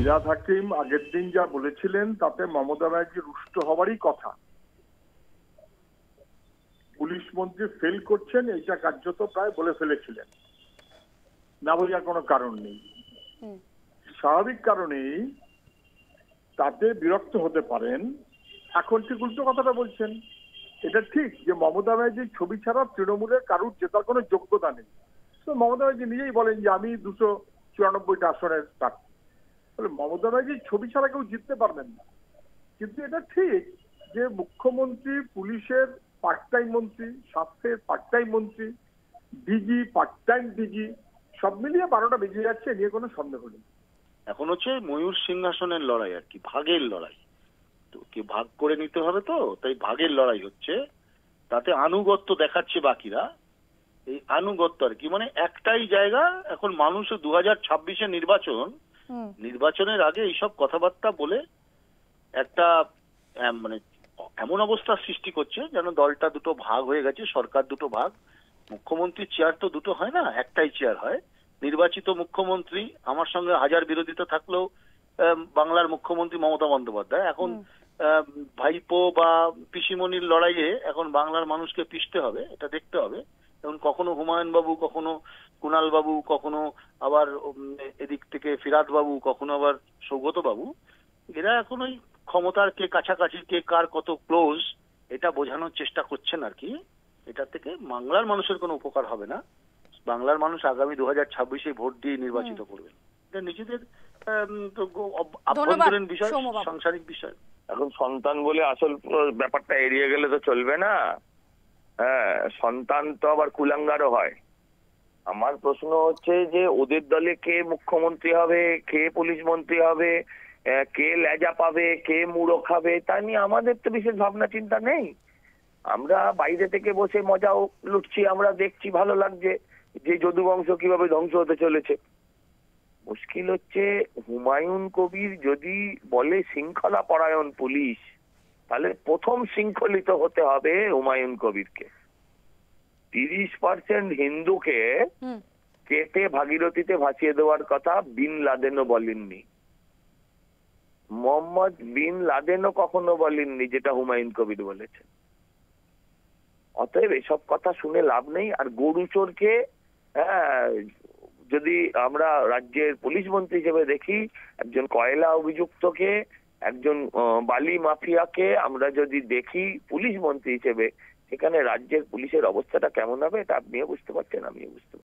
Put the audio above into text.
ফিরহাদ হাকিম আগের দিন যা বলেছিলেন তাতে মমতা ব্যানার্জি রুষ্ট হওয়ারই কথা। পুলিশ মন্ত্রী ফেল করছেন এইটা কার্যত প্রায় বলে ফেলেছিলেন, না বোঝার কোনো কারণ নেই। স্বাভাবিক কারণেই তাতে বিরক্ত হতে পারেন। এখন ঠিক উল্টো কথাটা বলছেন। এটা ঠিক যে মমতা ব্যানার্জির ছবি ছাড়া তৃণমূলের কারুর জেতার কোনো যোগ্যতা নেই। তো মমতা ব্যানার্জি নিজেই বলেন যে আমি 294টা আসনের প্রার্থী। মমতা ব্যানার্জির ছবি ছাড়া কেউ জিততে পারবেন না। কিন্তু এটা ঠিক যে মুখ্যমন্ত্রী, পুলিশের পার্ট টাইম মন্ত্রী, স্বাস্থ্যের পার্ট টাইম মন্ত্রী, ডিজি পার্ট টাইম ডিজি, সব মিলিয়ে 12টা বেজে যাচ্ছে, নিয়ে কোনো সন্দেহ নেই। এখন হচ্ছে ময়ূর সিংহাসনের লড়াই আর কি, ভাগের লড়াই। তো কে ভাগ করে নিতে হবে, তো তাই ভাগের লড়াই হচ্ছে। তাতে আনুগত্য দেখাচ্ছে বাকিরা। এই আনুগত্য আর কি, মানে একটাই জায়গা। এখন মানুষ 2026-এ নির্বাচনের আগে এইসব কথাবার্তা বলে একটা মানে এমন অবস্থার সৃষ্টি করছে যেন দলটা দুটো ভাগ হয়ে গেছে, সরকার দুটো ভাগ। মুখ্যমন্ত্রীর চেয়ার তো দুটো হয় না, একটাই চেয়ার হয়। নির্বাচিত মুখ্যমন্ত্রী, আমার সঙ্গে হাজার বিরোধিতা থাকলেও বাংলার মুখ্যমন্ত্রী মমতা বন্দ্যোপাধ্যায়। এখন ভাইপো বা পিসিমণির লড়াইয়ে এখন বাংলার মানুষকে পিষতে হবে, এটা দেখতে হবে। এখন কখনো হুমায়ুন বাবু, কখনো কুণাল বাবু, কখনো আবার এদিক থেকে ফিরহাদ বাবু, কখনো আবার সৌগত বাবু, এরা এখন ওই ক্ষমতার কে কাছাকাছি, কে কার কত ক্লোজ, এটা বোঝানোর চেষ্টা করছেন আর কি। এটা থেকে বাংলার মানুষের কোনো উপকার হবে না। বাংলার মানুষ আগামী 2026-এ ভোট দিয়ে নির্বাচিত করবেন। এটা নিজেদের আভ্যন্তরীণ বিষয়, সাংসারিক বিষয়। এখন সন্তান বলে আসল ব্যাপারটা এড়িয়ে গেলে তো চলবে না। হ্যাঁ, সন্তান তো আবার কুলাঙ্গারও হয়। আমার প্রশ্ন হচ্ছে যে ওদের দলে কে মুখ্যমন্ত্রী হবে, কে পুলিশ মন্ত্রী হবে, কে লেজা পাবে, কে মুড়ো খাবে, তা নিয়ে আমাদের তো বিশেষ ভাবনা চিন্তা নেই। আমরা বাইরে থেকে বসে মজাও লুটছি, আমরা দেখছি, ভালো লাগছে যে যদু বংশ কিভাবে ধ্বংস হতে চলেছে। মুশকিল হচ্ছে হুমায়ুন কবির যদি বলে শৃঙ্খলা পরায়ণ পুলিশ, তাহলে প্রথম শৃঙ্খলিত হতে হবে হুমায়ুন কবিরকে। 30% হিন্দুকে কেটে ভাগীরথীতে ভাসিয়ে দেওয়ার কথা বিন লাদেনও বলেননি, মোহাম্মদ বিন লাদেনও কখনো বলেননি যেটা হুমায়ুন কবির বলেছেন। অতএব এসব কথা শুনে লাভ নেই। আর গরু চোরকে যদি আমরা রাজ্যের পুলিশ মন্ত্রী হিসেবে দেখি, একজন কয়লা অভিযুক্তকে, একজন বালি মাফিয়াকে আমরা যদি দেখি পুলিশ মন্ত্রী হিসেবে, সেখানে রাজ্যের পুলিশের অবস্থাটা কেমন হবে এটা আপনিও বুঝতে পারছেন, আমিও বুঝতে পারছি।